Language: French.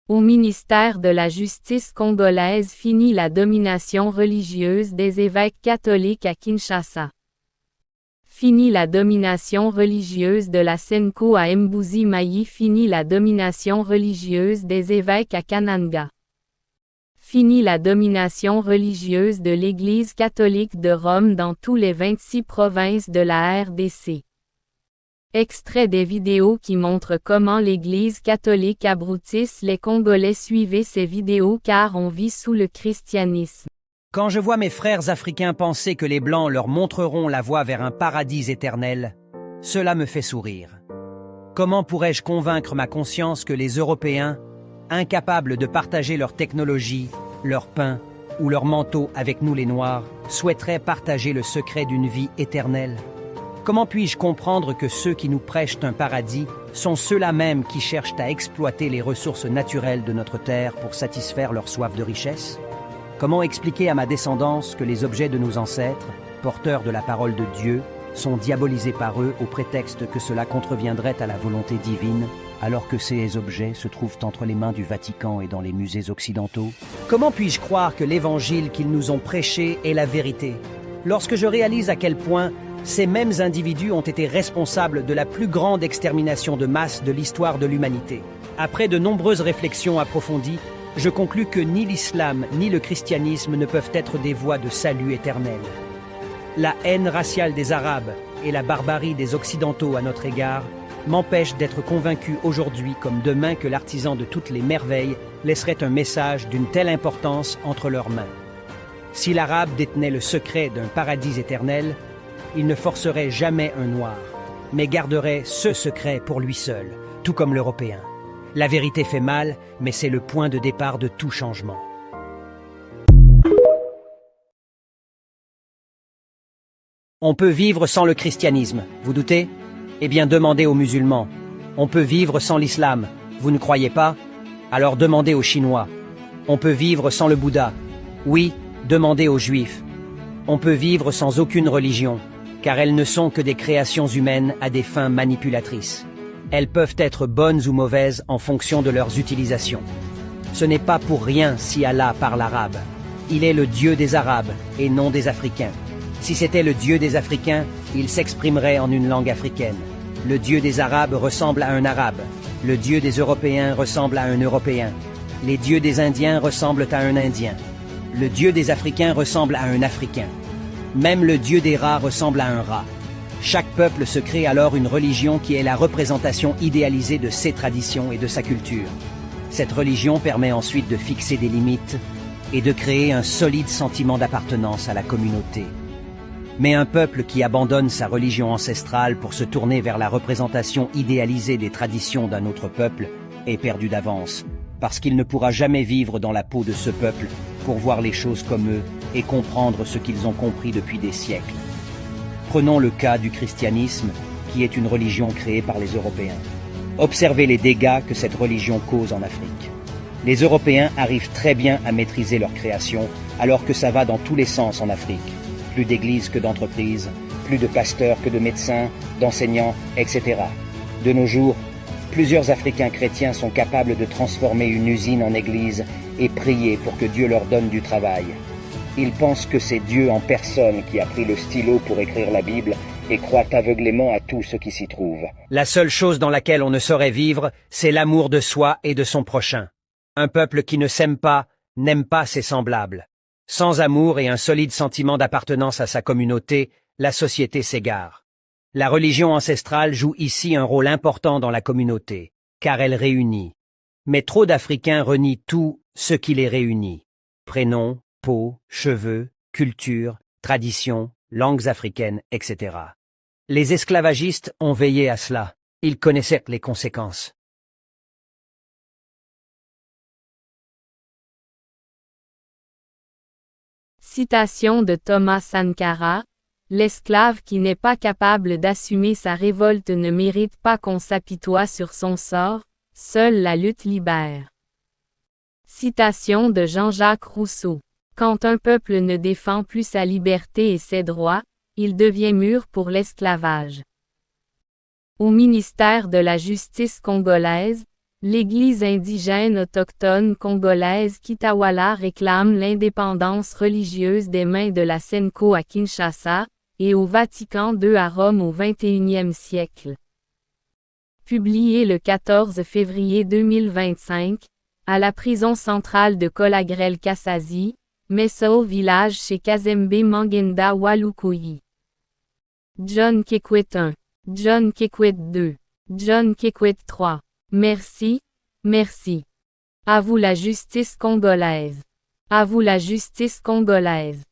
Au ministère de la Justice congolaise finit la domination religieuse des évêques catholiques à Kinshasa. Fini la domination religieuse de la Senko à Mbuzi-Mayi. Fini la domination religieuse des évêques à Kananga. Fini la domination religieuse de l'Église catholique de Rome dans tous les 26 provinces de la RDC. Extrait des vidéos qui montrent comment l'Église catholique abroutisse les Congolais. Suivez ces vidéos car on vit sous le christianisme. Quand je vois mes frères africains penser que les Blancs leur montreront la voie vers un paradis éternel, cela me fait sourire. Comment pourrais-je convaincre ma conscience que les Européens, incapables de partager leur technologie, leur pain ou leur manteau avec nous les Noirs, souhaiteraient partager le secret d'une vie éternelle? Comment puis-je comprendre que ceux qui nous prêchent un paradis sont ceux-là même qui cherchent à exploiter les ressources naturelles de notre terre pour satisfaire leur soif de richesse? Comment expliquer à ma descendance que les objets de nos ancêtres, porteurs de la parole de Dieu, sont diabolisés par eux au prétexte que cela contreviendrait à la volonté divine, alors que ces objets se trouvent entre les mains du Vatican et dans les musées occidentaux? Comment puis-je croire que l'évangile qu'ils nous ont prêché est la vérité, lorsque je réalise à quel point ces mêmes individus ont été responsables de la plus grande extermination de masse de l'histoire de l'humanité? Après de nombreuses réflexions approfondies, je conclus que ni l'islam ni le christianisme ne peuvent être des voies de salut éternel. La haine raciale des Arabes et la barbarie des Occidentaux à notre égard m'empêchent d'être convaincu aujourd'hui comme demain que l'artisan de toutes les merveilles laisserait un message d'une telle importance entre leurs mains. Si l'Arabe détenait le secret d'un paradis éternel, il ne forcerait jamais un Noir, mais garderait ce secret pour lui seul, tout comme l'Européen. La vérité fait mal, mais c'est le point de départ de tout changement. On peut vivre sans le christianisme, vous doutez? Eh bien, demandez aux musulmans. On peut vivre sans l'islam, vous ne croyez pas? Alors demandez aux Chinois. On peut vivre sans le Bouddha. Oui, demandez aux Juifs. On peut vivre sans aucune religion, car elles ne sont que des créations humaines à des fins manipulatrices. Elles peuvent être bonnes ou mauvaises en fonction de leurs utilisations. Ce n'est pas pour rien si Allah parle arabe. Il est le Dieu des Arabes et non des Africains. Si c'était le Dieu des Africains, il s'exprimerait en une langue africaine. Le Dieu des Arabes ressemble à un Arabe. Le Dieu des Européens ressemble à un Européen. Les dieux des Indiens ressemblent à un Indien. Le Dieu des Africains ressemble à un Africain. Même le Dieu des rats ressemble à un rat. Chaque peuple se crée alors une religion qui est la représentation idéalisée de ses traditions et de sa culture. Cette religion permet ensuite de fixer des limites et de créer un solide sentiment d'appartenance à la communauté. Mais un peuple qui abandonne sa religion ancestrale pour se tourner vers la représentation idéalisée des traditions d'un autre peuple est perdu d'avance, parce qu'il ne pourra jamais vivre dans la peau de ce peuple pour voir les choses comme eux et comprendre ce qu'ils ont compris depuis des siècles. Prenons le cas du christianisme, qui est une religion créée par les Européens. Observez les dégâts que cette religion cause en Afrique. Les Européens arrivent très bien à maîtriser leur création, alors que ça va dans tous les sens en Afrique. Plus d'églises que d'entreprises, plus de pasteurs que de médecins, d'enseignants, etc. De nos jours, plusieurs Africains chrétiens sont capables de transformer une usine en église et prier pour que Dieu leur donne du travail. Ils pensent que c'est Dieu en personne qui a pris le stylo pour écrire la Bible et croient aveuglément à tout ce qui s'y trouve. La seule chose dans laquelle on ne saurait vivre, c'est l'amour de soi et de son prochain. Un peuple qui ne s'aime pas, n'aime pas ses semblables. Sans amour et un solide sentiment d'appartenance à sa communauté, la société s'égare. La religion ancestrale joue ici un rôle important dans la communauté, car elle réunit. Mais trop d'Africains renient tout ce qui les réunit. Prénoms, peau, cheveux, culture, traditions, langues africaines, etc. Les esclavagistes ont veillé à cela. Ils connaissaient les conséquences. Citation de Thomas Sankara. L'esclave qui n'est pas capable d'assumer sa révolte ne mérite pas qu'on s'apitoie sur son sort, seule la lutte libère. Citation de Jean-Jacques Rousseau. Quand un peuple ne défend plus sa liberté et ses droits, il devient mûr pour l'esclavage. Au ministère de la Justice congolaise, L'Église indigène autochtone congolaise Kitawala réclame l'indépendance religieuse des mains de la Senko à Kinshasa, et au Vatican II à Rome au XXIe siècle. Publié le 14 février 2025, à la prison centrale de Kolagrel Kassazi, Meso village chez Kazembe Mangenda Walukuyi. John Kekwet 1. John Kekwet 2. John Kekwet 3. Merci, merci. À vous la justice congolaise. À vous la justice congolaise.